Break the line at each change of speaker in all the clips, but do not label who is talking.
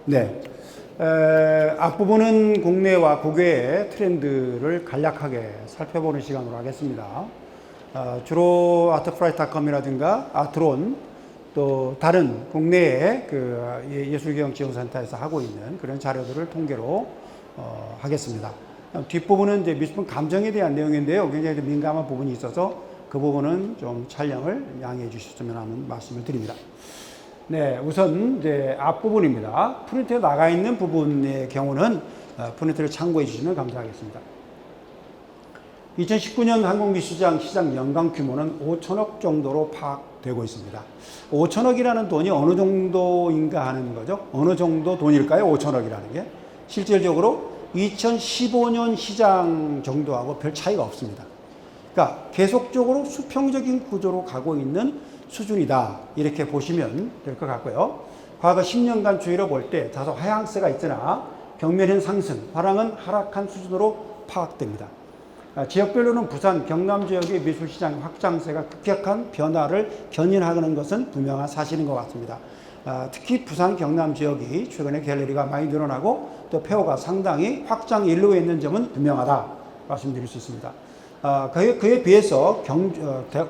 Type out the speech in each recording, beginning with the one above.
네. 앞부분은 국내와 국외의 트렌드를 간략하게 살펴보는 시간으로 하겠습니다. 주로 아트프라이닷컴이라든가 아트론 또 다른 국내의 그 예술경영지원센터에서 하고 있는 그런 자료들을 통계로 하겠습니다. 뒷부분은 이제 미술품 감정에 대한 내용인데요. 굉장히 민감한 부분이 있어서 그 부분은 좀 촬영을 양해해 주셨으면 하는 말씀을 드립니다. 네, 우선 이제 앞부분입니다. 프린트에 나가 있는 부분의 경우는 프린트를 참고해 주시면 감사하겠습니다. 2019년 한국미술시장 시장 연간 규모는 5천억 정도로 파악되고 있습니다. 5천억이라는 돈이 어느 정도인가 하는 거죠. 어느 정도 돈일까요? 5천억이라는 게. 실질적으로 2015년 시장 정도하고 별 차이가 없습니다. 그러니까 계속적으로 수평적인 구조로 가고 있는 수준이다. 이렇게 보시면 될 것 같고요. 과거 10년간 추이로 볼 때 다소 하향세가 있으나 경면은 상승, 화랑은 하락한 수준으로 파악됩니다. 지역별로는 부산, 경남 지역의 미술시장 확장세가 급격한 변화를 견인하는 것은 분명한 사실인 것 같습니다. 특히 부산, 경남 지역이 최근에 갤러리가 많이 늘어나고 또 폐허가 상당히 확장 일로에 있는 점은 분명하다 말씀드릴 수 있습니다. 그에 비해서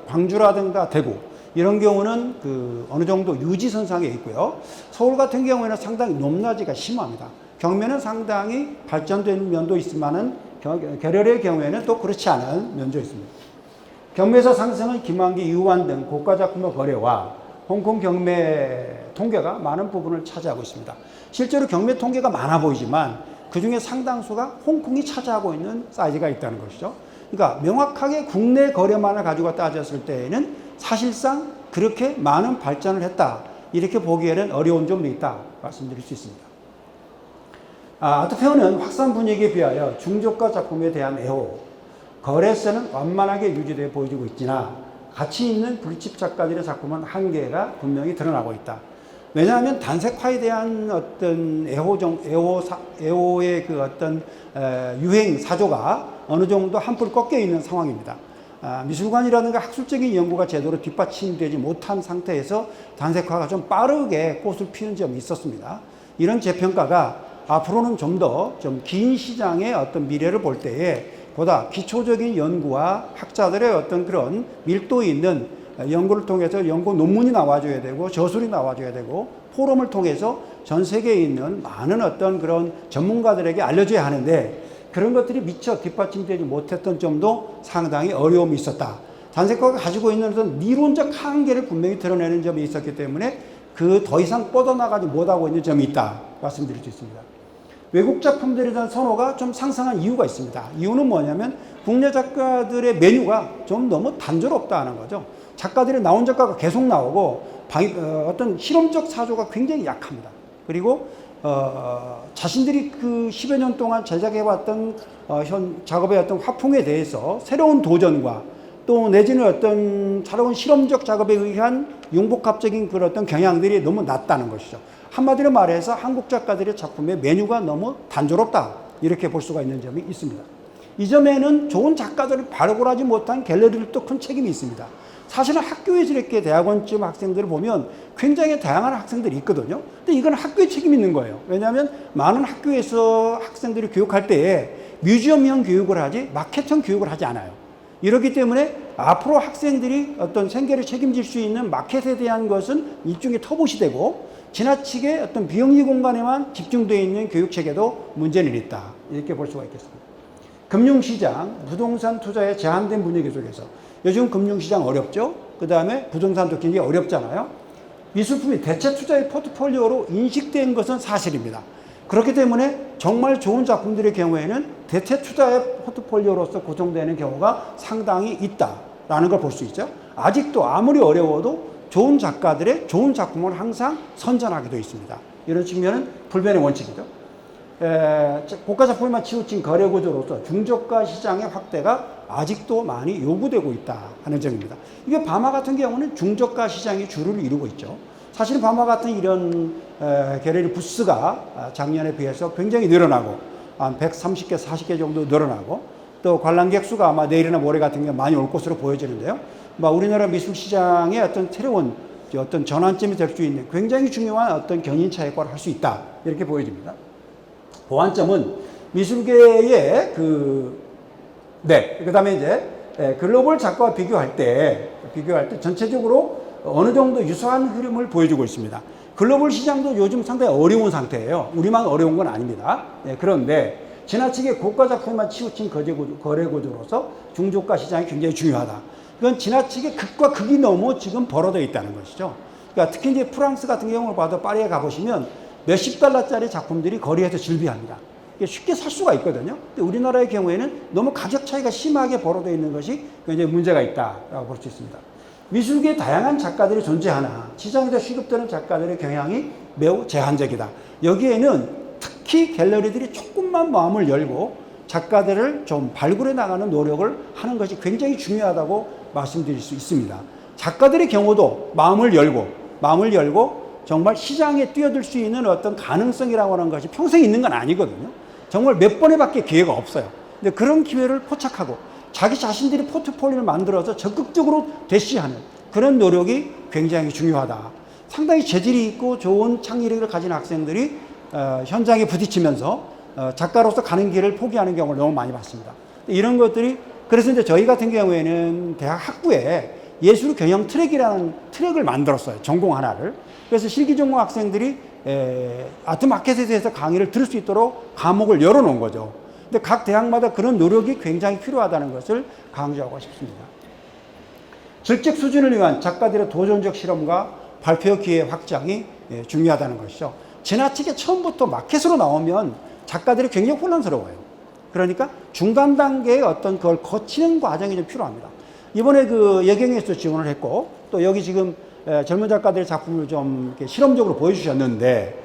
광주라든가 대구 이런 경우는 어느 정도 유지선상에 있고요. 서울 같은 경우에는 상당히 높낮이가 심합니다. 경매는 상당히 발전된 면도 있지만은 계열의 경우에는 또 그렇지 않은 면도 있습니다. 경매에서 상승은 김한기, 이우환 등 고가 작품의 거래와 홍콩 경매 통계가 많은 부분을 차지하고 있습니다. 실제로 경매 통계가 많아 보이지만 그 중에 상당수가 홍콩이 차지하고 있는 사이즈가 있다는 것이죠. 그러니까 명확하게 국내 거래만을 가지고 따졌을 때에는 사실상 그렇게 많은 발전을 했다. 이렇게 보기에는 어려운 점도 있다. 말씀드릴 수 있습니다. 아트페어는 확산 분위기에 비하여 중저가 작품에 대한 애호, 거래세는 완만하게 유지되어 보여지고 있지나 가치 있는 불집 작가들의 작품은 한계가 분명히 드러나고 있다. 왜냐하면 단색화에 대한 어떤 애호의 그 어떤 유행 사조가 어느 정도 한풀 꺾여 있는 상황입니다. 미술관이라든가 학술적인 연구가 제대로 뒷받침되지 못한 상태에서 단색화가 좀 빠르게 꽃을 피는 점이 있었습니다. 이런 재평가가 앞으로는 좀 더 좀 긴 시장의 어떤 미래를 볼 때에 보다 기초적인 연구와 학자들의 어떤 그런 밀도 있는 연구를 통해서 연구 논문이 나와줘야 되고 저술이 나와줘야 되고 포럼을 통해서 전 세계에 있는 많은 어떤 그런 전문가들에게 알려줘야 하는데 그런 것들이 미처 뒷받침되지 못했던 점도 상당히 어려움이 있었다. 단색화가 가지고 있는 어떤理論적 한계를 분명히 드러내는 점이 있었기 때문에 더 이상 뻗어나가지 못하고 있는 점이 있다. 말씀드릴 수 있습니다. 외국 작품들에 대한 선호가 좀 상승한 이유가 있습니다. 이유는 뭐냐면 국내 작가들의 메뉴가 좀 너무 단조롭다는 거죠. 작가들이 나온 작가가 계속 나오고 어떤 실험적 사조가 굉장히 약합니다. 그리고 자신들이 그 10여 년 동안 제작해왔던 작업의 어떤 화풍에 대해서 새로운 도전과 또 내지는 어떤 새로운 실험적 작업에 의한 융복합적인 그런 어떤 경향들이 너무 낮다는 것이죠. 한마디로 말해서 한국 작가들의 작품의 메뉴가 너무 단조롭다. 이렇게 볼 수가 있는 점이 있습니다. 이 점에는 좋은 작가들을 발굴하지 못한 갤러리들도 큰 책임이 있습니다. 사실은 학교에서 이렇게 대학원쯤 학생들을 보면 굉장히 다양한 학생들이 있거든요. 근데 이건 학교에 책임이 있는 거예요. 왜냐하면 많은 학교에서 학생들이 교육할 때에 뮤지엄형 교육을 하지 마켓형 교육을 하지 않아요. 이렇기 때문에 앞으로 학생들이 어떤 생계를 책임질 수 있는 마켓에 대한 것은 일종의 터봇이 되고 지나치게 어떤 비영리 공간에만 집중되어 있는 교육 체계도 문제는 있다. 이렇게 볼 수가 있겠습니다. 금융시장, 부동산 투자의 제한된 분위기 속에서 요즘 금융시장 어렵죠? 그 다음에 부동산도 굉장히 어렵잖아요? 미술품이 대체 투자의 포트폴리오로 인식된 것은 사실입니다. 그렇기 때문에 정말 좋은 작품들의 경우에는 대체 투자의 포트폴리오로서 구성되는 경우가 상당히 있다라는 걸 볼 수 있죠. 아직도 아무리 어려워도 좋은 작가들의 좋은 작품을 항상 선전하게 되어 있습니다. 이런 측면은 불변의 원칙이죠. 고가 작품에만 치우친 거래 구조로서 중저가 시장의 확대가 아직도 많이 요구되고 있다 하는 점입니다. 이게 바마 같은 경우는 중저가 시장이 주를 이루고 있죠. 사실 바마 같은 이런 갤러리 부스가 작년에 비해서 굉장히 늘어나고 한 130개, 40개 정도 늘어나고 또 관람객 수가 아마 내일이나 모레 같은 경우 많이 올 것으로 보여지는데요. 우리나라 미술 시장의 어떤 새로운 어떤 전환점이 될 수 있는 굉장히 중요한 어떤 견인차 역할을 할 수 있다. 이렇게 보여집니다. 보완점은 미술계의 그 다음에 이제 글로벌 작가와 비교할 때 전체적으로 어느 정도 유사한 흐름을 보여주고 있습니다. 글로벌 시장도 요즘 상당히 어려운 상태예요. 우리만 어려운 건 아닙니다. 그런데 지나치게 고가 작품만 치우친 거래 구조로서 중저가 시장이 굉장히 중요하다. 이건 지나치게 극과 극이 너무 지금 벌어져 있다는 것이죠. 그러니까 특히 이제 프랑스 같은 경우를 봐도 파리에 가보시면 몇십 달러짜리 작품들이 거리에서 즐비합니다. 쉽게 살 수가 있거든요. 근데 우리나라의 경우에는 너무 가격 차이가 심하게 벌어져 있는 것이 굉장히 문제가 있다라고 볼 수 있습니다. 미술계에 다양한 작가들이 존재하나 시장에서 취급되는 작가들의 경향이 매우 제한적이다. 여기에는 특히 갤러리들이 조금만 마음을 열고 작가들을 좀 발굴해 나가는 노력을 하는 것이 굉장히 중요하다고 말씀드릴 수 있습니다. 작가들의 경우도 마음을 열고 정말 시장에 뛰어들 수 있는 어떤 가능성이라고 하는 것이 평생 있는 건 아니거든요. 정말 몇 번에밖에 기회가 없어요. 근데 그런 기회를 포착하고 자기 자신들이 포트폴리오를 만들어서 적극적으로 대시하는 그런 노력이 굉장히 중요하다. 상당히 재질이 있고 좋은 창의력을 가진 학생들이 현장에 부딪히면서 작가로서 가는 길을 포기하는 경우를 너무 많이 봤습니다. 이런 것들이 그래서 이제 저희 같은 경우에는 대학 학부에 예술 경영 트랙이라는 트랙을 만들었어요. 전공 하나를. 그래서 실기 전공 학생들이 아트 마켓에 대해서 강의를 들을 수 있도록 과목을 열어놓은 거죠. 근데 각 대학마다 그런 노력이 굉장히 필요하다는 것을 강조하고 싶습니다. 질적 수준을 위한 작가들의 도전적 실험과 발표 기회 확장이 중요하다는 것이죠. 지나치게 처음부터 마켓으로 나오면 작가들이 굉장히 혼란스러워요. 그러니까 중간 단계의 어떤 그걸 거치는 과정이 좀 필요합니다. 이번에 그 예경에서 지원을 했고 또 여기 지금 젊은 작가들의 작품을 좀 이렇게 실험적으로 보여주셨는데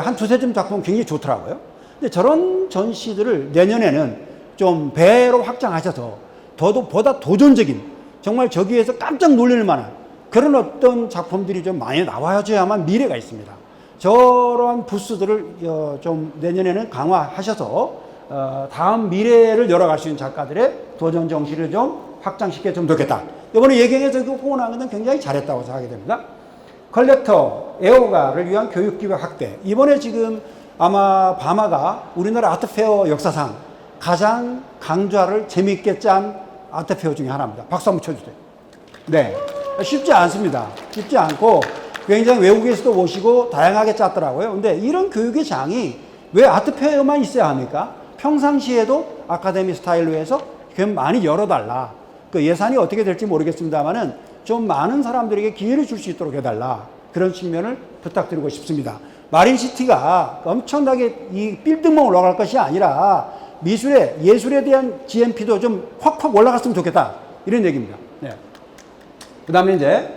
한 두세 점 작품은 굉장히 좋더라고요. 근데 저런 전시들을 내년에는 좀 배로 확장하셔서 보다 도전적인 정말 저기에서 깜짝 놀랄 만한 그런 어떤 작품들이 좀 많이 나와야만 미래가 있습니다. 저런 부스들을 좀 내년에는 강화하셔서 다음 미래를 열어갈 수 있는 작가들의 도전 정신을 좀 확장시켜 좀 좋겠다. 이번에 예경에서 그 후원한 것은 굉장히 잘했다고 생각이 됩니다. 컬렉터, 애호가를 위한 교육기회 확대. 이번에 지금 아마 바마가 우리나라 아트페어 역사상 가장 강좌를 재미있게 짠 아트페어 중에 하나입니다. 박수 한번 쳐주세요. 네. 쉽지 않습니다. 쉽지 않고 굉장히 외국에서도 오시고 다양하게 짰더라고요. 근데 이런 교육의 장이 왜 아트페어만 있어야 합니까? 평상시에도 아카데미 스타일로 해서 많이 열어달라. 그 예산이 어떻게 될지 모르겠습니다만은 좀 많은 사람들에게 기회를 줄 수 있도록 해달라. 그런 측면을 부탁드리고 싶습니다. 마린시티가 엄청나게 이 빌딩만 올라갈 것이 아니라 예술에 대한 GMP도 좀 확 올라갔으면 좋겠다. 이런 얘기입니다. 네. 그 다음에 이제,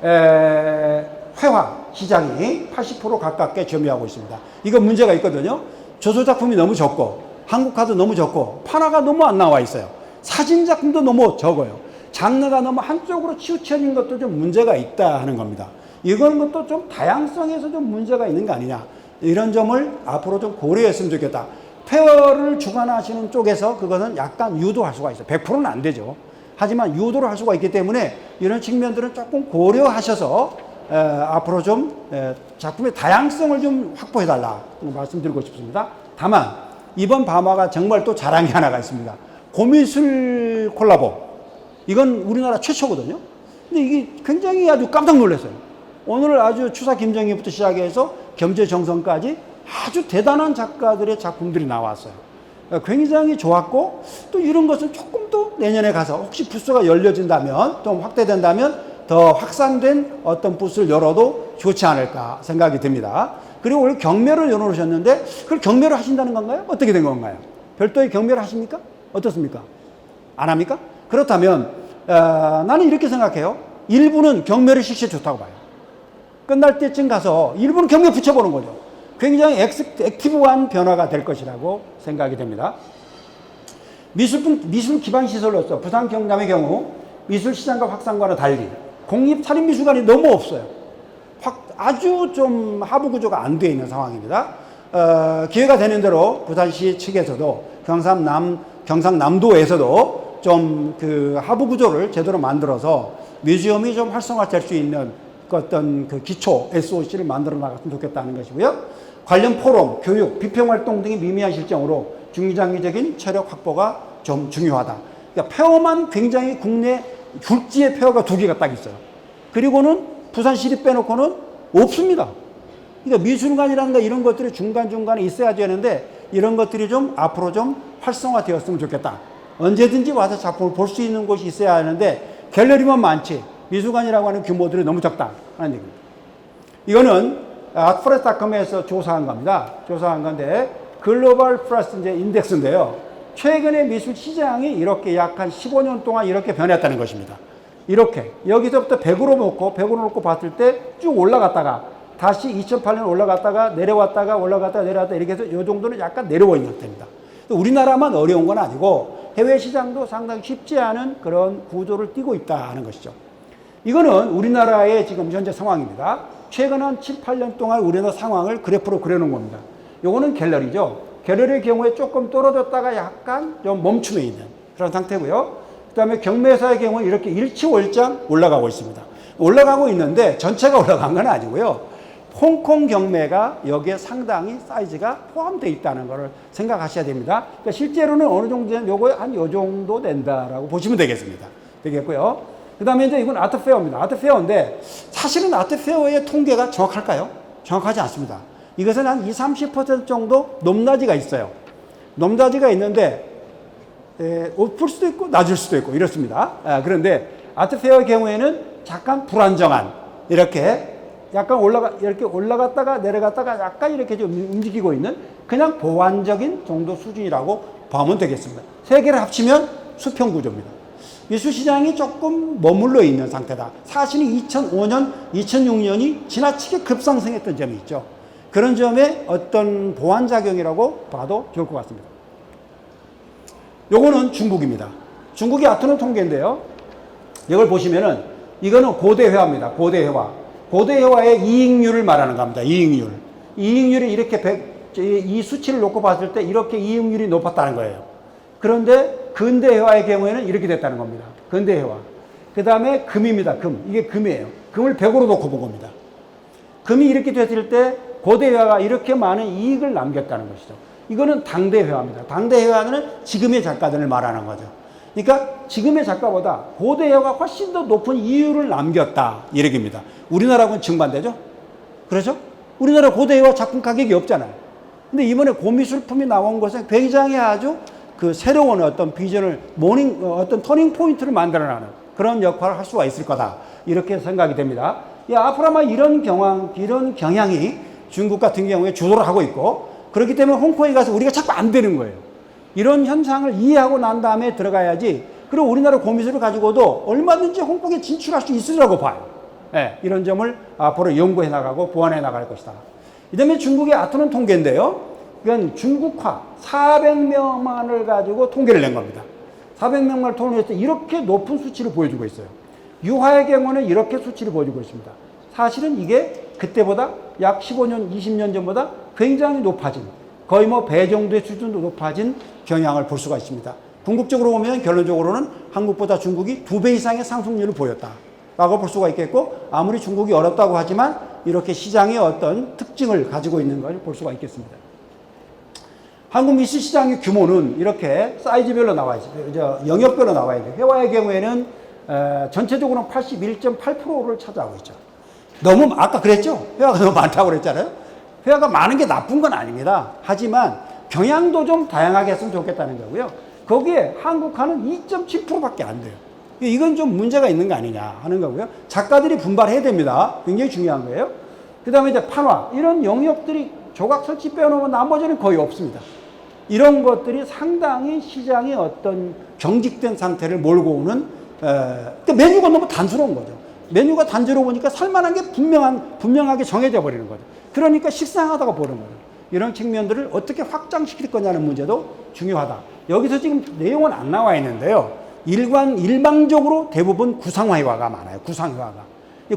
회화 시장이 80% 가깝게 점유하고 있습니다. 이거 문제가 있거든요. 조소작품이 너무 적고, 한국화도 너무 적고, 판화가 너무 안 나와 있어요. 사진작품도 너무 적어요. 장르가 너무 한쪽으로 치우쳐진 것도 좀 문제가 있다 하는 겁니다. 이건 것도 좀 다양성에서 좀 문제가 있는 거 아니냐. 이런 점을 앞으로 좀 고려했으면 좋겠다. 페어를 주관하시는 쪽에서 그것은 약간 유도할 수가 있어요. 100%는 안 되죠. 하지만 유도를 할 수가 있기 때문에 이런 측면들은 조금 고려하셔서 앞으로 좀 작품의 다양성을 좀 확보해달라 말씀드리고 싶습니다. 다만 이번 바마가 정말 또 자랑이 하나가 있습니다. 고미술 콜라보. 이건 우리나라 최초거든요. 근데 이게 굉장히 아주 깜짝 놀랐어요. 오늘 아주 추사 김정희부터 시작해서 겸재정성까지 아주 대단한 작가들의 작품들이 나왔어요. 굉장히 좋았고 또 이런 것은 조금 더 내년에 가서 혹시 부스가 열려진다면 좀 확대된다면 더 확산된 어떤 부스를 열어도 좋지 않을까 생각이 듭니다. 그리고 오늘 경매를 열어놓으셨는데 그걸 경매를 하신다는 건가요? 어떻게 된 건가요? 별도의 경매를 하십니까? 어떻습니까? 안 합니까? 그렇다면 나는 이렇게 생각해요. 일부는 경매를 실시해 좋다고 봐요. 끝날 때쯤 가서 일부는 경매 붙여보는 거죠. 굉장히 액티브한 변화가 될 것이라고 생각이 됩니다. 미술 기반 시설로서 부산 경남의 경우 미술 시장과 확산과는 달리 공립 사립미술관이 너무 없어요. 아주 좀 하부 구조가 안 되어 있는 상황입니다. 기회가 되는 대로 부산시 측에서도 경상남도에서도 좀 그 하부 구조를 제대로 만들어서 뮤지엄이 좀 활성화될 수 있는 어떤 그 기초 SOC를 만들어 나갔으면 좋겠다는 것이고요. 관련 포럼, 교육, 비평활동 등의 미미한 실정으로 중장기적인 체력 확보가 좀 중요하다. 그러니까 폐허만 굉장히 국내 굴지의 폐허가 2개가 딱 있어요. 그리고는 부산시립 빼놓고는 없습니다. 그러니까 미술관이라는 거 이런 것들이 중간중간에 있어야 되는데 이런 것들이 좀 앞으로 좀 활성화되었으면 좋겠다. 언제든지 와서 작품을 볼 수 있는 곳이 있어야 하는데 갤러리만 많지 미술관이라고 하는 규모들이 너무 작다 하는 얘기입니다. 이거는 아트프레스닷컴에서 조사한 겁니다. 조사한 건데 글로벌 프레스 인덱스인데요. 최근에 미술 시장이 이렇게 약 한 15년 동안 이렇게 변했다는 것입니다. 이렇게 여기서부터 100으로 놓고 봤을 때 쭉 올라갔다가 다시 2008년 올라갔다가 내려왔다가 올라갔다가 내려왔다 이렇게 해서 이 정도는 약간 내려와 있는 상태입니다. 우리나라만 어려운 건 아니고 해외 시장도 상당히 쉽지 않은 그런 구조를 띠고 있다는 것이죠. 이거는 우리나라의 지금 현재 상황입니다. 최근 한 7, 8년 동안 우리나라 상황을 그래프로 그려놓은 겁니다. 요거는 갤러리죠. 갤러리의 경우에 조금 떨어졌다가 약간 좀 멈춤해 있는 그런 상태고요. 그 다음에 경매사의 경우는 이렇게 일치월장 올라가고 있습니다. 올라가고 있는데 전체가 올라간 건 아니고요. 홍콩 경매가 여기에 상당히 사이즈가 포함되어 있다는 것을 생각하셔야 됩니다. 그러니까 실제로는 어느 정도 되면 요거 한 요 정도 된다라고 보시면 되겠습니다. 되겠고요. 그 다음에 이제 이건 아트페어입니다. 아트페어인데 사실은 아트페어의 통계가 정확할까요? 정확하지 않습니다. 이것은 한 20, 30% 정도 높낮이가 있어요. 높낮이가 있는데 높을 수도 있고 낮을 수도 있고 이렇습니다. 그런데 아트페어의 경우에는 잠깐 불안정한 이렇게 약간 이렇게 올라갔다가 내려갔다가 약간 이렇게 좀 움직이고 있는 그냥 보완적인 정도 수준이라고 보면 되겠습니다. 세 개를 합치면 수평 구조입니다. 미술시장이 조금 머물러 있는 상태다. 사실은 2005년, 2006년이 지나치게 급상승했던 점이 있죠. 그런 점에 어떤 보완작용이라고 봐도 좋을 것 같습니다. 요거는 중국입니다. 중국의 아트는 통계인데요. 이걸 보시면은 이거는 고대회화입니다. 고대회화. 고대회화의 이익률을 말하는 겁니다. 이익률. 이익률이 이렇게 이 수치를 놓고 봤을 때 이렇게 이익률이 높았다는 거예요. 그런데 근대회화의 경우에는 이렇게 됐다는 겁니다. 근대회화. 그 다음에 금입니다. 금. 이게 금이에요. 금을 100으로 놓고 본 겁니다. 금이 이렇게 됐을 때 고대회화가 이렇게 많은 이익을 남겼다는 것이죠. 이거는 당대회화입니다. 당대회화는 지금의 작가들을 말하는 거죠. 그러니까 지금의 작가보다 고대회화가 훨씬 더 높은 이율을 남겼다. 이 얘기입니다. 우리나라하고는 정반대죠? 그렇죠? 우리나라 고대회화 작품 가격이 없잖아요. 근데 이번에 고미술품이 나온 것은 굉장히 아주 그 새로운 어떤 비전을 어떤 터닝 포인트를 만들어내는 그런 역할을 할 수가 있을 거다. 이렇게 생각이 됩니다. 앞으로 아마 이런 경향이 중국 같은 경우에 주도를 하고 있고 그렇기 때문에 홍콩에 가서 우리가 자꾸 안 되는 거예요. 이런 현상을 이해하고 난 다음에 들어가야지. 그리고 우리나라 고미술을 가지고도 얼마든지 홍콩에 진출할 수 있으리라고 봐요. 네, 이런 점을 앞으로 연구해 나가고 보완해 나갈 것이다. 그 다음에 중국의 아트는 통계인데요. 이건 중국화 400명만을 가지고 통계를 낸 겁니다. 400명만을 통해서 이렇게 높은 수치를 보여주고 있어요. 유화의 경우는 이렇게 수치를 보여주고 있습니다. 사실은 이게 그때보다 약 15년, 20년 전보다 굉장히 높아진 거의 뭐 배 정도의 수준도 높아진 경향을 볼 수가 있습니다. 궁극적으로 보면 결론적으로는 한국보다 중국이 2배 이상의 상승률을 보였다라고 볼 수가 있겠고 아무리 중국이 어렵다고 하지만 이렇게 시장의 어떤 특징을 가지고 있는 걸 볼 수가 있겠습니다. 한국 미술 시장의 규모는 이렇게 사이즈별로 나와 있어요. 영역별로 나와 있는데 회화의 경우에는 전체적으로는 81.8%를 차지하고 있죠. 너무 아까 그랬죠? 회화가 너무 많다고 그랬잖아요. 회화가 많은 게 나쁜 건 아닙니다. 하지만 경향도 좀 다양하게 했으면 좋겠다는 거고요. 거기에 한국화는 2.7%밖에 안 돼요. 이건 좀 문제가 있는 거 아니냐 하는 거고요. 작가들이 분발해야 됩니다. 굉장히 중요한 거예요. 그 다음에 이제 판화 이런 영역들이 조각 설치 빼놓으면 나머지는 거의 없습니다. 이런 것들이 상당히 시장의 어떤 경직된 상태를 몰고 오는 그러니까 메뉴가 너무 단순한 거죠. 메뉴가 단조로우니까 살만한 게 분명하게 정해져 버리는 거죠. 그러니까 식상하다고 보는 거예요. 이런 측면들을 어떻게 확장시킬 거냐는 문제도 중요하다. 여기서 지금 내용은 안 나와 있는데요. 일방적으로 대부분 구상회화가 많아요. 구상회화가.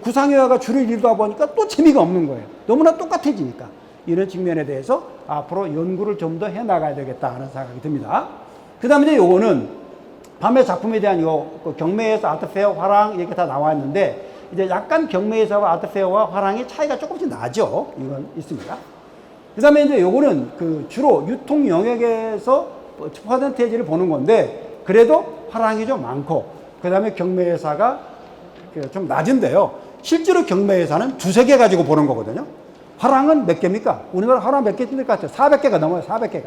구상회화가 줄을 이루다 보니까 또 재미가 없는 거예요. 너무나 똑같아지니까. 이런 측면에 대해서 앞으로 연구를 좀 더 해나가야 되겠다 하는 생각이 듭니다. 그 다음에 이제 요거는 밤의 작품에 대한 요 경매에서 아트페어 화랑 이렇게 다 나와 있는데 이제 약간 경매회사와 아트페어와 화랑의 차이가 조금씩 나죠. 이건 있습니다. 그 다음에 이제 요거는 그 주로 유통 영역에서 퍼센테이지를 보는 건데, 그래도 화랑이 좀 많고, 그 다음에 경매회사가 좀 낮은데요. 실제로 경매회사는 두세 개 가지고 보는 거거든요. 화랑은 몇 개입니까? 우리나라 화랑 몇 개 있는 것 같아요? 400개가 넘어요, 400개가.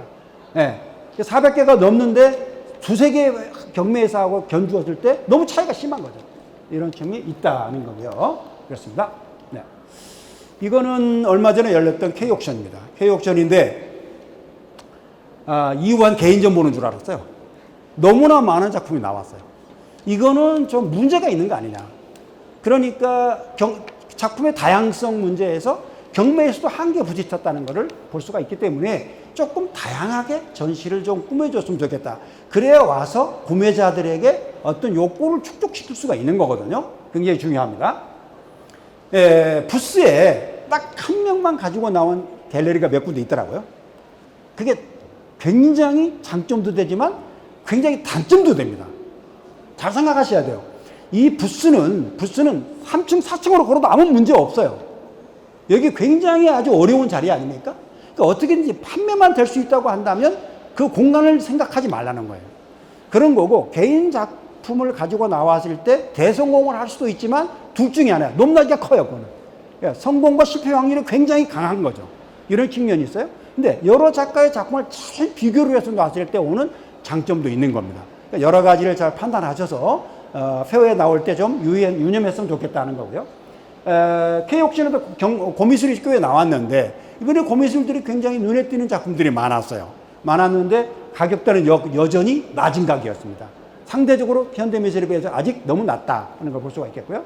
예. 400개가 넘는데 두세 개 경매회사하고 견주었을 때 너무 차이가 심한 거죠. 이런 점이 있다는 거고요. 그렇습니다. 네. 이거는 얼마 전에 열렸던 K옥션입니다. K옥션인데, 이후한 개인전 보는 줄 알았어요. 너무나 많은 작품이 나왔어요. 이거는 좀 문제가 있는 거 아니냐. 그러니까 작품의 다양성 문제에서 경매에서도 한계에 부딪혔다는 것을 볼 수가 있기 때문에 조금 다양하게 전시를 좀 꾸며줬으면 좋겠다. 그래야 와서 구매자들에게 어떤 욕구를 축적시킬 수가 있는 거거든요. 굉장히 중요합니다. 부스에 딱 한 명만 가지고 나온 갤러리가 몇 군데 있더라고요. 그게 굉장히 장점도 되지만 굉장히 단점도 됩니다. 잘 생각하셔야 돼요. 이 부스는 3층, 4층으로 걸어도 아무 문제 없어요. 여기 굉장히 아주 어려운 자리 아닙니까? 그러니까 어떻게든지 판매만 될 수 있다고 한다면 그 공간을 생각하지 말라는 거예요. 그런 거고, 개인 작품을 가지고 나왔을 때 대성공을 할 수도 있지만 둘 중에 하나야. 높낮이가 커요, 그거는. 그러니까 성공과 실패 확률이 굉장히 강한 거죠. 이런 측면이 있어요. 근데 여러 작가의 작품을 잘 비교를 해서 놨을 때 오는 장점도 있는 겁니다. 그러니까 여러 가지를 잘 판단하셔서 페어에 나올 때 좀 유념했으면 좋겠다는 거고요. K옥션에도 고미술이 꽤 나왔는데, 이번에 고미술들이 굉장히 눈에 띄는 작품들이 많았어요. 많았는데 가격대는 여전히 낮은 가격이었습니다. 상대적으로 현대미술에 비해서 아직 너무 낮다 하는 걸 볼 수가 있겠고요.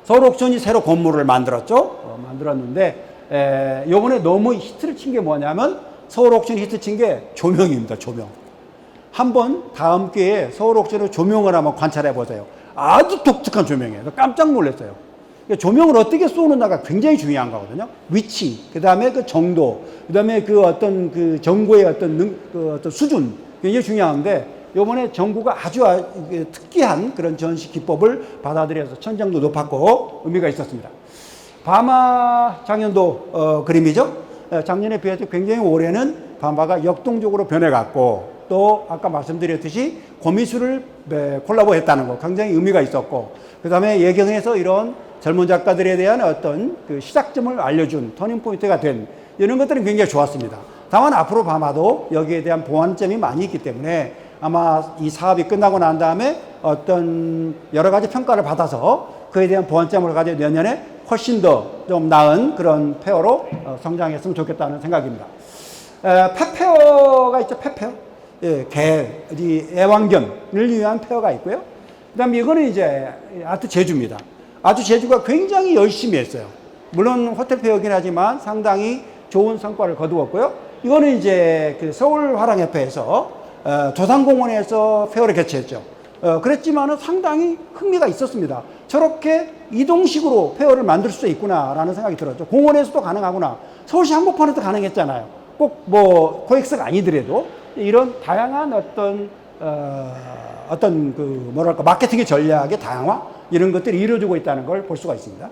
서울옥션이 새로 건물을 만들었죠. 만들었는데 요번에 너무 히트를 친 게 뭐냐면, 서울옥션이 히트 친 게 조명입니다. 조명. 한번 다음 기회에 서울옥션의 조명을 한번 관찰해 보세요. 아주 독특한 조명이에요. 깜짝 놀랐어요. 조명을 어떻게 쏘느냐가 굉장히 중요한 거거든요. 위치, 그 다음에 그 정도, 그 다음에 그 어떤 그 전구의 어떤 어떤 수준, 굉장히 중요한데, 요번에 전구가 아주 특이한 그런 전시 기법을 받아들여서 천장도 높았고 의미가 있었습니다. 바마 작년도 그림이죠. 작년에 비해서 굉장히 올해는 바마가 역동적으로 변해갔고, 또 아까 말씀드렸듯이 고미술을 콜라보 했다는 거 굉장히 의미가 있었고, 그 다음에 예경에서 이런 젊은 작가들에 대한 어떤 그 시작점을 알려준 터닝포인트가 된 이런 것들은 굉장히 좋았습니다. 다만 앞으로 바마도 여기에 대한 보완점이 많이 있기 때문에 아마 이 사업이 끝나고 난 다음에 어떤 여러 가지 평가를 받아서 그에 대한 보완점을 가지고 내년에 훨씬 더 좀 나은 그런 페어로 성장했으면 좋겠다는 생각입니다. 펫페어가 있죠, 펫페어. 개, 애완견을 위한 페어가 있고요. 그 다음에 이거는 이제 아트 제주입니다. 아트 제주가 굉장히 열심히 했어요. 물론 호텔 페어긴 하지만 상당히 좋은 성과를 거두었고요. 이거는 이제 그 서울 화랑협회에서 도산공원에서 페어를 개최했죠. 그랬지만은 상당히 흥미가 있었습니다. 저렇게 이동식으로 페어를 만들 수 있구나라는 생각이 들었죠. 공원에서도 가능하구나. 서울시 한복판에도 가능했잖아요. 꼭 뭐 코엑스가 아니더라도 이런 다양한 어떤 그 뭐랄까 마케팅의 전략의 다양화 이런 것들이 이루어지고 있다는 걸 볼 수가 있습니다.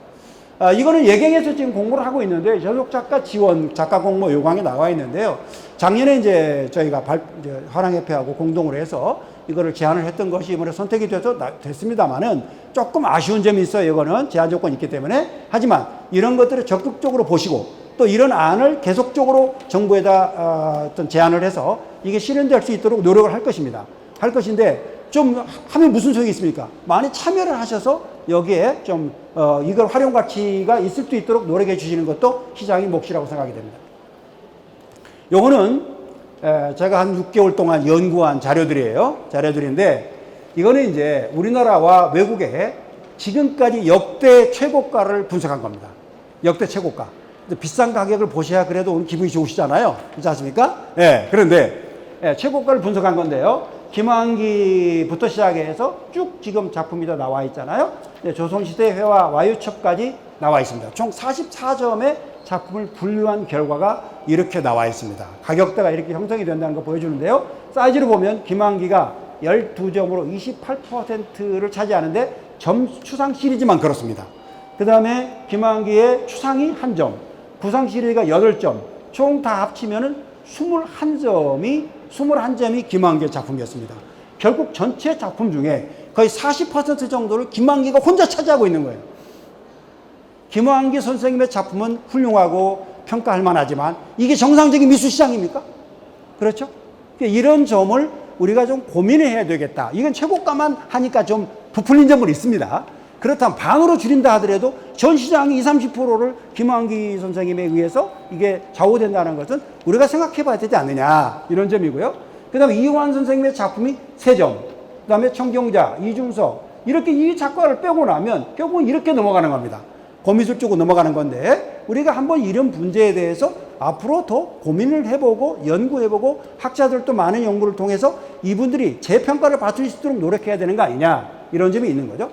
이거는 예경에서 지금 공부를 하고 있는데 저속 작가 지원 작가 공모 요강에 나와 있는데요. 작년에 이제 저희가 화랑협회하고 공동으로 해서 이거를 제안을 했던 것이 이번에 선택이 됐습니다만은 조금 아쉬운 점이 있어요. 이거는 제한 조건이 있기 때문에. 하지만 이런 것들을 적극적으로 보시고 또 이런 안을 계속적으로 정부에다 어떤 제안을 해서 이게 실현될 수 있도록 노력을 할 것입니다. 할 것인데 좀 하면 무슨 소용이 있습니까? 많이 참여를 하셔서 여기에 좀 이걸 활용 가치가 있을 수 있도록 노력해 주시는 것도 시장의 몫이라고 생각이 됩니다. 요거는 제가 한 6개월 동안 연구한 자료들이에요. 자료들인데 이거는 이제 우리나라와 외국의 지금까지 역대 최고가를 분석한 겁니다. 역대 최고가. 비싼 가격을 보셔야 그래도 오늘 기분이 좋으시잖아요. 그렇지 않습니까? 예. 그런데 최고가를 분석한 건데요. 김환기부터 시작해서 쭉 지금 작품이 다 나와 있잖아요. 조선시대 회화 와유첩까지 나와 있습니다. 총 44점의 작품을 분류한 결과가 이렇게 나와 있습니다. 가격대가 이렇게 형성이 된다는 거 보여주는데요. 사이즈를 보면 김환기가 12점으로 28%를 차지하는데 추상 시리즈만 그렇습니다. 그 다음에 김한기의 추상이 1점, 구상 시리즈가 8점, 총 다 합치면은 21점이 김한기의 작품이었습니다. 결국 전체 작품 중에 거의 40% 정도를 김한기가 혼자 차지하고 있는 거예요. 김한기 선생님의 작품은 훌륭하고 평가할 만하지만 이게 정상적인 미술시장입니까? 그렇죠? 이런 점을 우리가 좀 고민을 해야 되겠다. 이건 최고가만 하니까 좀 부풀린 점은 있습니다. 그렇다면 반으로 줄인다 하더라도 전 시장의 20, 30%를 김한기 선생님에 의해서 이게 좌우된다는 것은 우리가 생각해 봐야 되지 않느냐. 이런 점이고요. 그 다음에 이완 선생님의 작품이 3점. 그 다음에 청경자, 이중석. 이렇게 이 작가를 빼고 나면 결국은 이렇게 넘어가는 겁니다. 고미술 쪽으로 넘어가는 건데 우리가 한번 이런 문제에 대해서 앞으로 더 고민을 해보고 연구해보고 학자들도 많은 연구를 통해서 이분들이 재평가를 받을 수 있도록 노력해야 되는 거 아니냐. 이런 점이 있는 거죠.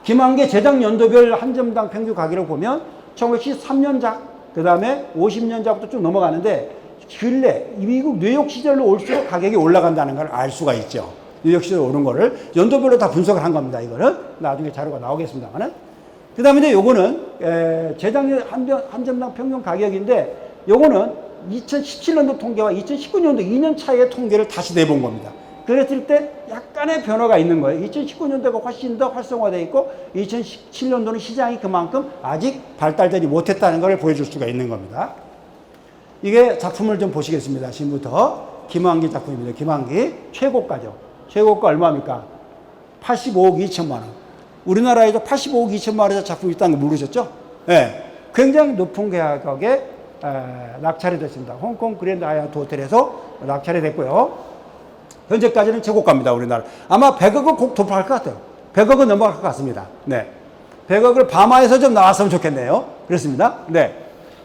김한계 제작 연도별 한 점당 평균 가격을 보면 1913년작, 그 다음에 50년작부터 쭉 넘어가는데 근래 미국 뉴욕 시절로 올수록 가격이 올라간다는 걸 알 수가 있죠. 뉴욕 시절 오른 거를 연도별로 다 분석을 한 겁니다. 이거는 나중에 자료가 나오겠습니다만은. 그 다음에 이제 요거는 제작 한 점당 평균 가격인데 요거는 2017년도 통계와 2019년도 2년 차의 통계를 다시 내본 겁니다. 그랬을 때 약간의 변화가 있는 거예요. 2019년도가 훨씬 더 활성화되어 있고 2017년도는 시장이 그만큼 아직 발달되지 못했다는 걸 보여줄 수가 있는 겁니다. 이게 작품을 좀 보시겠습니다. 지금부터 김한기 작품입니다. 김한기 최고가죠. 최고가 얼마입니까? 85억 2천만 원. 우리나라에도 85억 2천만 원의 작품이 있다는 거 모르셨죠? 네. 굉장히 높은 가격에 낙찰이 됐습니다. 홍콩 그랜드 하얏트 호텔에서 낙찰이 됐고요. 현재까지는 최고가입니다. 우리나라. 아마 100억을 꼭 돌파할 것 같아요. 100억은 넘어갈 것 같습니다. 네. 100억을 밤하에서 좀 나왔으면 좋겠네요. 그렇습니다. 네.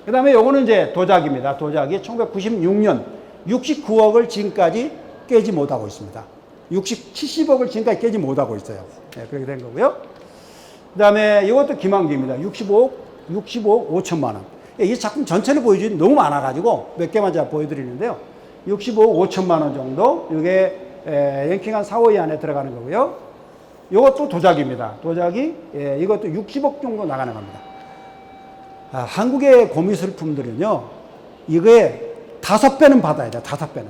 그 다음에 요거는 이제 도자기입니다. 도자기 1996년 69억을 지금까지 깨지 못하고 있습니다. 70억을 지금까지 깨지 못하고 있어요. 네, 그렇게 된 거고요. 그 다음에 이것도 김한기입니다. 65억 5천만 원. 이 작품 전체를 보여주니 너무 많아가지고 몇 개만 제가 보여드리는데요. 65억 5천만 원 정도. 이게 랭킹 한 4, 5위 안에 들어가는 거고요. 이것도 도자기입니다. 도자기, 이것도 60억 정도 나가는 겁니다. 한국의 고미술품들은요, 이거에 5배는 받아야 돼요. 5배는.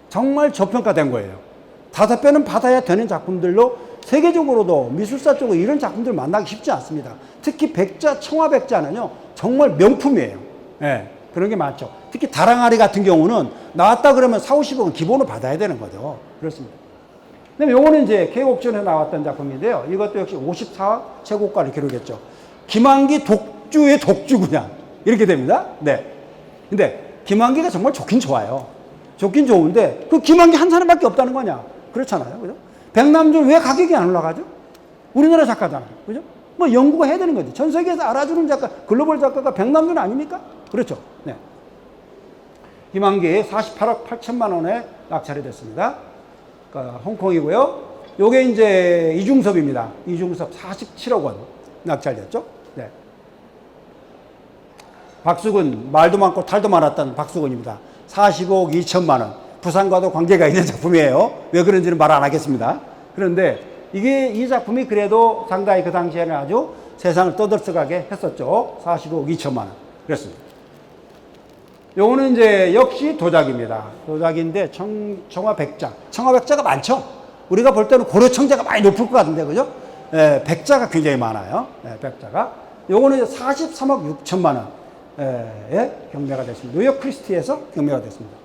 정말 저평가된 거예요. 5배는 받아야 되는 작품들로 세계적으로도 미술사 쪽으로 이런 작품들 만나기 쉽지 않습니다. 특히 백자, 청화백자는요, 정말 명품이에요. 네, 그런 게 많죠. 특히 다랑아리 같은 경우는 나왔다 그러면 4, 50억은 기본으로 받아야 되는 거죠. 그렇습니다. 그 다음에 요거는 이제 개옥전에 나왔던 작품인데요. 이것도 역시 54 최고가를 기록했죠. 김한기 독주의 독주 그냥. 이렇게 됩니다. 네. 근데 김한기가 정말 좋긴 좋아요. 좋긴 좋은데 그 김한기 한 사람밖에 없다는 거냐? 그렇잖아요. 그죠? 백남준 왜 가격이 안 올라가죠? 우리나라 작가잖아요. 그죠? 뭐 연구가 해야 되는 거지. 전 세계에서 알아주는 작가, 글로벌 작가가 백남준 아닙니까? 그렇죠. 네. 김한기 48억 8천만 원에 낙찰이 됐습니다. 그러니까 홍콩이고요. 요게 이제 이중섭입니다. 이중섭 47억 원 낙찰됐죠. 네. 박수근, 말도 많고 탈도 많았던 박수근입니다. 45억 2천만 원. 부산과도 관계가 있는 작품이에요. 왜 그런지는 말 안 하겠습니다. 그런데 이 작품이 그래도 상당히 그 당시에는 아주 세상을 떠들썩하게 했었죠. 45억 2천만 원. 그랬습니다. 요거는 이제 역시 도자기입니다. 도자기인데 청화백자. 청화백자가 많죠? 우리가 볼 때는 고려청자가 많이 높을 것 같은데, 그죠? 예, 백자가 굉장히 많아요. 예, 백자가. 요거는 43억 6천만 원. 예, 경매가 됐습니다. 뉴욕 크리스티에서 경매가 됐습니다.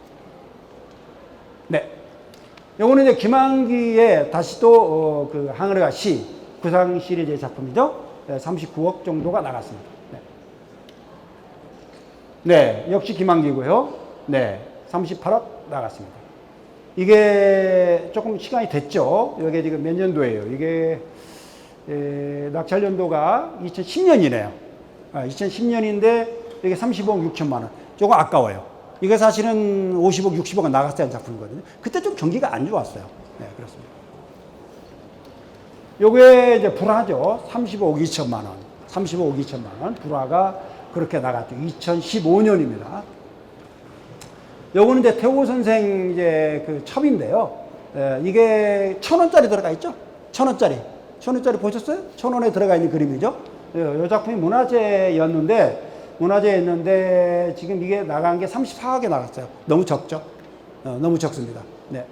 네. 요거는 이제 김한기의 다시 또, 그 항해가 시, 구상 시리즈의 작품이죠. 39억 정도가 나갔습니다. 네. 네, 역시 김한기고요. 네, 38억 나갔습니다. 이게 조금 시간이 됐죠. 이게 지금 몇 년도예요? 이게 낙찰 연도가 2010년이네요. 2010년인데 이게 35억 6천만 원. 조금 아까워요. 이게 사실은 50억, 60억은 나갔어야 하는 작품이거든요. 그때 좀 경기가 안 좋았어요. 네, 그렇습니다. 요게 이제 불화죠. 35억 2천만 원. 35억 2천만 원. 불화가 그렇게 나갔죠. 2015년입니다. 요거는 이제 태호 선생 이제 그 첩인데요. 이게 1,000원짜리 들어가 있죠? 1,000원짜리. 1,000원짜리 보셨어요? 1,000원에 들어가 있는 그림이죠. 이 작품이 문화재였는데 지금 이게 나간 게 34억에 나갔어요. 너무 적죠? 너무 적습니다. 네.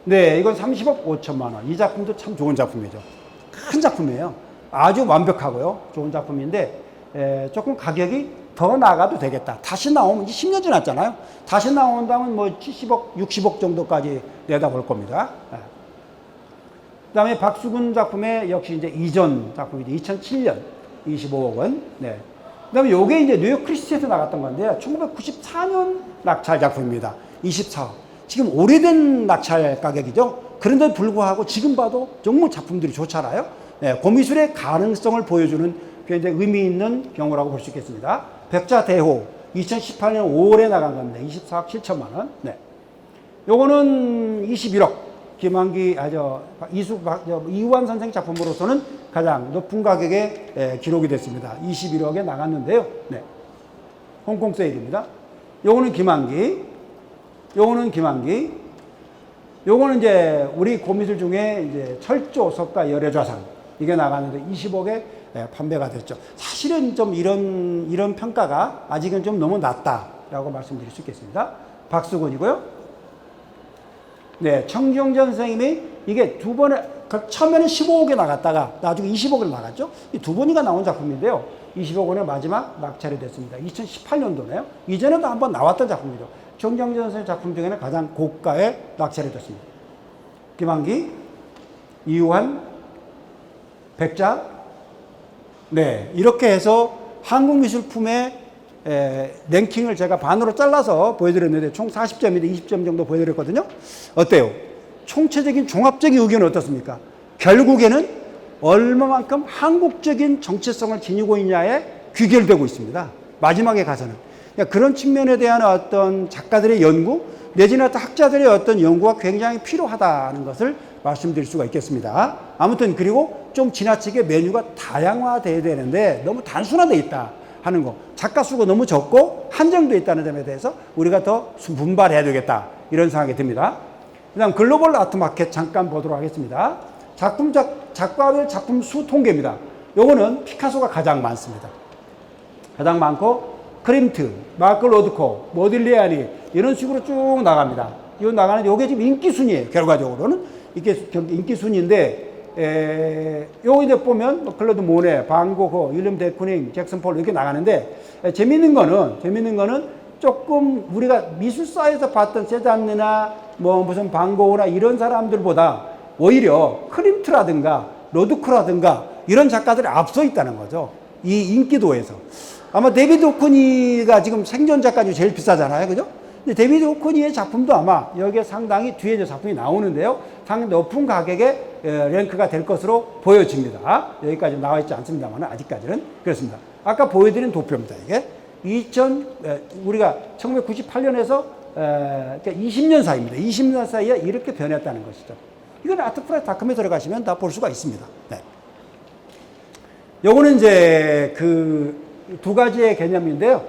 네, 이건 30억 5천만 원. 이 작품도 참 좋은 작품이죠. 큰 작품이에요. 아주 완벽하고요. 좋은 작품인데, 조금 가격이 더 나가도 되겠다. 다시 나오면, 이제 10년 지났잖아요. 다시 나온다면 뭐 70억, 60억 정도까지 내다볼 겁니다. 그 다음에 박수근 작품의 역시 이제 이전 작품이죠. 2007년 25억 원. 네. 그 다음에 요게 이제 뉴욕 크리스티에서 나갔던 건데요. 1994년 낙찰 작품입니다. 24억. 지금 오래된 낙찰 가격이죠. 그런데도 불구하고 지금 봐도 정말 작품들이 좋잖아요. 네, 고미술의 가능성을 보여주는 굉장히 의미 있는 경우라고 볼 수 있겠습니다. 백자대호 2018년 5월에 나간 겁니다. 24억 7천만 원. 네. 요거는 21억. 김한기, 이우환 선생 작품으로서는 가장 높은 가격에 기록이 됐습니다. 21억에 나갔는데요. 네. 홍콩 세일입니다. 요거는 김한기. 요거는 이제 우리 고미술 중에 이제 철조, 석가, 열애좌상 이게 나갔는데 20억에 판매가 됐죠. 사실은 좀 이런 평가가 아직은 좀 너무 낮다라고 말씀드릴 수 있겠습니다. 박수근이고요. 네, 청경전 선생님이 이게 두 번에, 처음에는 15억에 나갔다가 나중에 20억으로 나갔죠. 이 두 번이가 나온 작품인데요. 20억 원에 마지막 낙찰이 됐습니다. 2018년도네요. 이전에도 한번 나왔던 작품이죠. 청경전 선생님 작품 중에는 가장 고가에 낙찰이 됐습니다. 김한기, 이우환, 백자. 네, 이렇게 해서 한국미술품의 랭킹을 제가 반으로 잘라서 보여드렸는데 총 40점인데 20점 정도 보여드렸거든요. 어때요? 총체적인 종합적인 의견은 어떻습니까? 결국에는 얼마만큼 한국적인 정체성을 지니고 있냐에 귀결되고 있습니다. 마지막에 가서는. 그러니까 그런 측면에 대한 어떤 작가들의 연구, 내지는 어떤 학자들의 어떤 연구가 굉장히 필요하다는 것을 말씀드릴 수가 있겠습니다. 아무튼 그리고 좀 지나치게 메뉴가 다양화돼야 되는데 너무 단순화되어 있다 하는 거. 작가 수가 너무 적고 한정되어 있다는 점에 대해서 우리가 더 분발해야 되겠다. 이런 생각이 듭니다. 그 다음 글로벌 아트 마켓 잠깐 보도록 하겠습니다. 작가별 작품 수 통계입니다. 요거는 피카소가 가장 많습니다. 가장 많고 크림트, 마크 로드코, 모딜리아니 이런 식으로 쭉 나갑니다. 이거 나가는 요게 지금 인기 순위예요. 결과적으로는 이게 인기 순위인데 요거 이제 보면 클로드 모네, 반 고흐, 윌리엄 데쿠닝, 잭슨 폴 이렇게 나가는데 재밌는 거는 조금 우리가 미술사에서 봤던 세잔느나 뭐 무슨 반 고흐나 이런 사람들보다 오히려 크림트라든가 로드코라든가 이런 작가들이 앞서 있다는 거죠. 이 인기도에서. 아마 데비드 오코니가 지금 생존 작가 중에 제일 비싸잖아요. 그죠? 근데 데비드 오코니의 작품도 아마 여기에 상당히 뒤에 이제 작품이 나오는데요. 상당히 높은 가격에 랭크가 될 것으로 보여집니다. 여기까지 나와 있지 않습니다만 아직까지는 그렇습니다. 아까 보여드린 도표입니다. 이게 우리가 1998년에서 20년 사이입니다. 20년 사이에 이렇게 변했다는 것이죠. 이건 아트프라이닷컴에 들어가시면 다 볼 수가 있습니다. 네. 요거는 이제 그 두 가지의 개념인데요.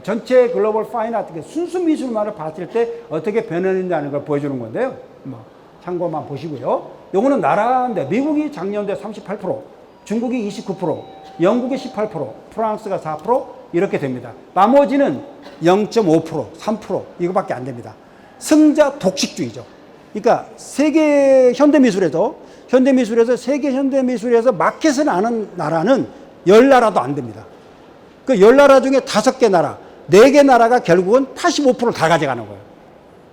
전체 글로벌 파인 아트, 순수 미술만을 봤을 때 어떻게 변했는지하는 걸 보여주는 건데요. 뭐 참고만 보시고요. 요거는 나라인데 미국이 작년에 38%, 중국이 29%, 영국이 18%, 프랑스가 4% 이렇게 됩니다. 나머지는 0.5%, 3% 이거밖에 안 됩니다. 승자 독식주의죠. 그러니까 세계 현대미술에서 세계 현대미술에서 마켓을 아는 나라는 10나라도 안 됩니다. 그 10나라 중에 5개 나라, 4개 나라가 결국은 85%를 다 가져가는 거예요.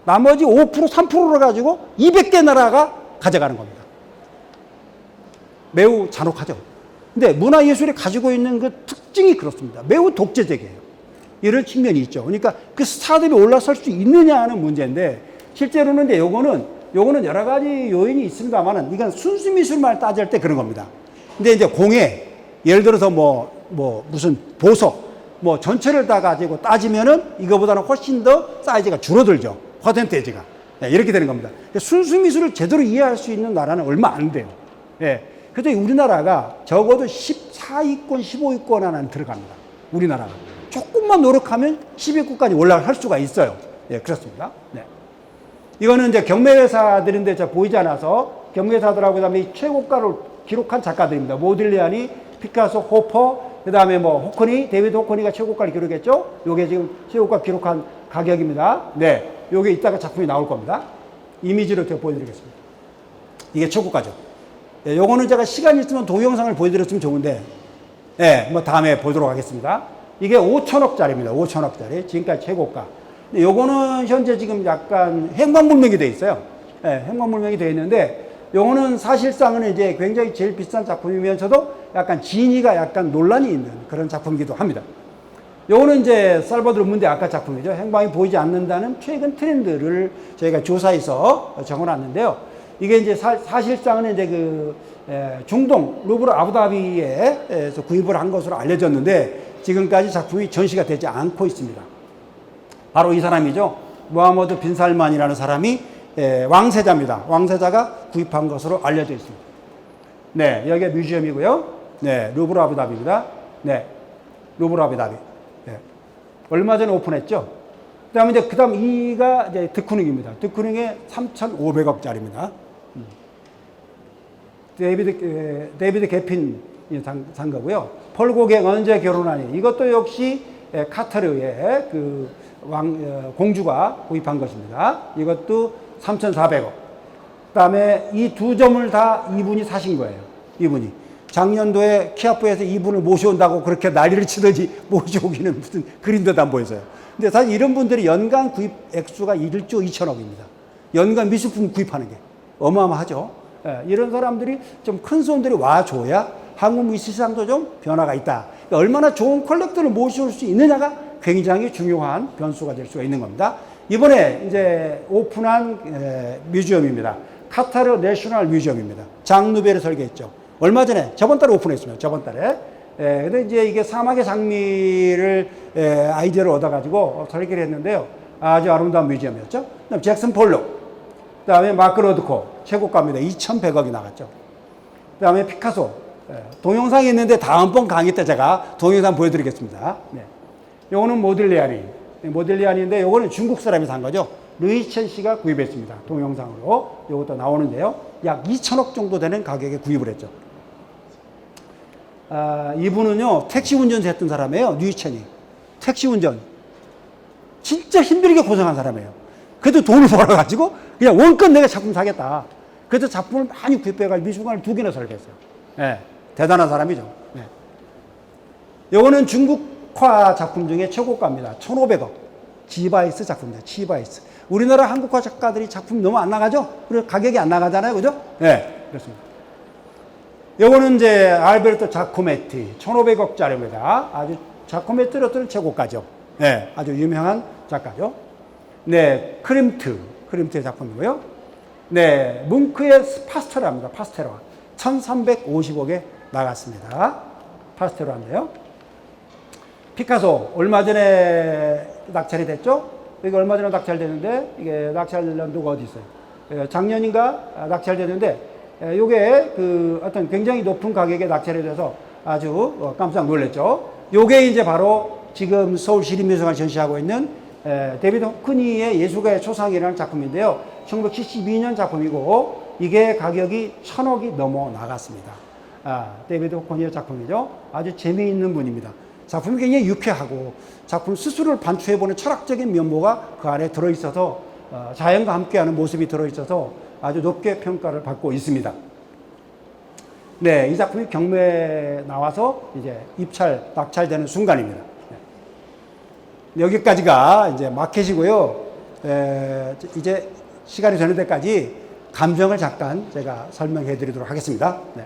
나머지 5%, 3%를 가지고 200개 나라가 가져가는 겁니다. 매우 잔혹하죠. 근데 문화예술이 가지고 있는 그 특징이 그렇습니다. 매우 독재적이에요. 이런 측면이 있죠. 그러니까 그 스타들이 올라설 수 있느냐 하는 문제인데 실제로는 이제 요거는 여러 가지 요인이 있습니다만은 이건 순수 미술만 따질 때 그런 겁니다. 근데 이제 공예, 예를 들어서 무슨 보석, 전체를 다 가지고 따지면은 이거보다는 훨씬 더 사이즈가 줄어들죠. 퍼센테이지가. 네, 이렇게 되는 겁니다. 순수 미술을 제대로 이해할 수 있는 나라는 얼마 안 돼요. 예. 그런데 우리나라가 적어도 14위권, 15위권 안에 들어갑니다. 우리나라가. 조금만 노력하면 10위권까지 올라갈 수가 있어요. 예, 그렇습니다. 네. 이거는 이제 경매회사들인데 저 보이지 않아서 경매사들하고 그다음에 이 최고가를 기록한 작가들입니다. 모딜리아니, 피카소, 호퍼, 그다음에 뭐 호커니, 데이비드 호커니가 최고가를 기록했죠. 요게 지금 최고가 기록한 가격입니다. 네, 요게 이따가 작품이 나올 겁니다. 이미지로 제가 보여드리겠습니다. 이게 최고가죠. 예, 요거는 제가 시간 있으면 동영상을 보여드렸으면 좋은데, 예, 뭐 다음에 보도록 하겠습니다. 이게 5천억짜리입니다. 5천억짜리. 지금까지 최고가. 요거는 현재 지금 약간 행방불명이 돼 있어요. 예, 행방불명이 돼 있는데, 요거는 사실상은 이제 굉장히 제일 비싼 작품이면서도 약간 진위가 약간 논란이 있는 그런 작품이기도 합니다. 요거는 이제 살바도르 문데 아까 작품이죠. 행방이 보이지 않는다는 최근 트렌드를 저희가 조사해서 적어놨는데요. 이게 이제 사실상은 이제 중동 루브르 아부다비에서 구입을 한 것으로 알려졌는데 지금까지 작품이 전시가 되지 않고 있습니다. 바로 이 사람이죠. 무하머드 빈 살만이라는 사람이 왕세자입니다. 왕세자가 구입한 것으로 알려져 있습니다. 네, 여기가 뮤지엄이고요. 네, 루브르 아부다비입니다. 네, 루브르 아부다비. 네. 얼마 전에 오픈했죠. 그다음 이가 이제 드쿠닝입니다. 드쿠닝의 3,500억짜리입니다. 데이비드 게핀 산 거고요. 펄 고갱 언제 결혼하니? 이것도 역시 카타르의 공주가 구입한 것입니다. 이것도 3,400억. 그다음에 이 두 점을 다 이분이 사신 거예요. 이분이. 작년도에 키아프에서 이분을 모셔온다고 그렇게 난리를 치더니 모셔오기는 무슨 그림도 안 보여서요. 근데 사실 이런 분들이 연간 구입 액수가 1조 2천억입니다. 연간 미술품 구입하는 게 어마어마하죠. 예, 이런 사람들이 좀 큰 손들이 와줘야 한국 미술 시장도 좀 변화가 있다. 그러니까 얼마나 좋은 컬렉터를 모셔올 수 있느냐가 굉장히 중요한 변수가 될 수가 있는 겁니다. 이번에 이제 오픈한 뮤지엄입니다. 카타르 내셔널 뮤지엄입니다. 장 누베르 설계했죠. 얼마 전에 저번 달에 오픈했습니다. 저번 달에. 근데 이제 이게 사막의 장미를 아이디어를 얻어가지고 설계를 했는데요. 아주 아름다운 뮤지엄이었죠. 그다음 잭슨 폴록, 그다음에 마크 로드코 최고가입니다. 2,100억이 나갔죠. 그다음에 피카소. 동영상이 있는데 다음번 강의 때 제가 동영상 보여드리겠습니다. 네. 요거는 모딜리아니. 모딜리아니인데 요거는 중국 사람이 산 거죠. 루이첸 씨가 구입했습니다. 동영상으로. 요것도 나오는데요. 약 2천억 정도 되는 가격에 구입을 했죠. 이분은요, 택시 운전사 했던 사람이에요. 루이첸이. 택시 운전. 진짜 힘들게 고생한 사람이에요. 그래도 돈을 벌어가지고 그냥 원건 내가 작품 사겠다. 그래서 작품을 많이 구입해가지고 미술관을 2개나 설계했어요. 네, 대단한 사람이죠. 네. 요거는 중국화 작품 중에 최고가입니다. 1,500억. 지바이스 작품입니다. 지바이스. 우리나라 한국화 작가들이 작품이 너무 안 나가죠? 그리고 가격이 안 나가잖아요. 그죠? 네, 그렇습니다. 요거는 이제 알베르토 자코메티 1,500억짜리입니다. 아주 자코메티로서는 최고가죠. 네, 아주 유명한 작가죠. 네, 크림트의 작품이고요. 네, 뭉크의 파스텔라입니다. 파스텔라 1,350억에 나갔습니다. 파스텔라인데요. 피카소 얼마 전에 낙찰이 됐죠? 이게 얼마 전에 낙찰됐는데 이게 낙찰 연도가 어디 있어요? 작년인가 낙찰됐는데 요게 어떤 굉장히 높은 가격에 낙찰이 돼서 아주 깜짝 놀랐죠. 요게 이제 바로 지금 서울시립미술관 전시하고 있는 데이비드 호크니의 예술가의 초상이라는 작품인데요. 1972년 작품이고 이게 가격이 1,000억이 넘어 나갔습니다. 데이비드 호크니의 작품이죠. 아주 재미있는 분입니다. 작품이 굉장히 유쾌하고 작품 스스로를 반추해보는 철학적인 면모가 그 안에 들어있어서 자연과 함께하는 모습이 들어있어서 아주 높게 평가를 받고 있습니다. 네, 이 작품이 경매에 나와서 이제 낙찰되는 순간입니다. 네. 여기까지가 이제 마켓이고요. 이제 시간이 되는 데까지 감정을 잠깐 제가 설명해 드리도록 하겠습니다. 네.